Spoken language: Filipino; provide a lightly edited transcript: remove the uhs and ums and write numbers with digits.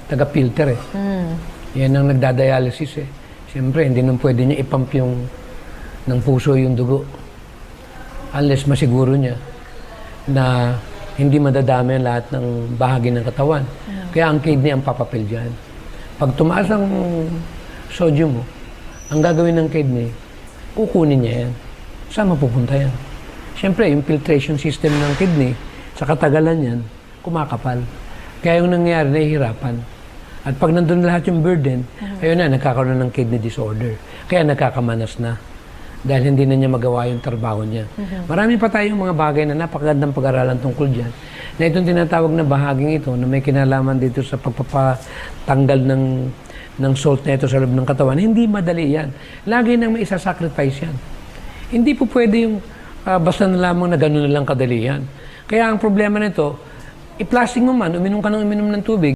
taga-filter eh. Yan ang nagdadialysis eh. Siyempre, hindi nung pwede niya ipump ng puso yung dugo. Unless masiguro niya na hindi madadami ang lahat ng bahagi ng katawan. Kaya ang kidney ang papapil dyan. Pag tumaas ang sodium mo, ang gagawin ng kidney, kukunin niya yan. Saan mapupunta yan? Siyempre, yung filtration system ng kidney, sa katagalan yan, kumakapal. Kaya yung nangyayari, nahihirapan. At pag nandun lahat yung burden, ayun na, nagkakaroon ng kidney disorder. Kaya nagkakamanas na. Dahil hindi na niya magawa yung trabaho niya. Marami pa tayong mga bagay na napakagandang pag-aralan tungkol dyan. Na itong tinatawag na bahaging ito, na may kinalaman dito sa pagpapatanggal ng salt na ito sa loob ng katawan, hindi madali yan. Lagi nang may isa-sacrifice yan. Hindi po pwede yung basta na lamang na gano'n na lang kadali yan. Kaya ang problema nito, i-plastic mo man, uminom ka ng uminom ng tubig,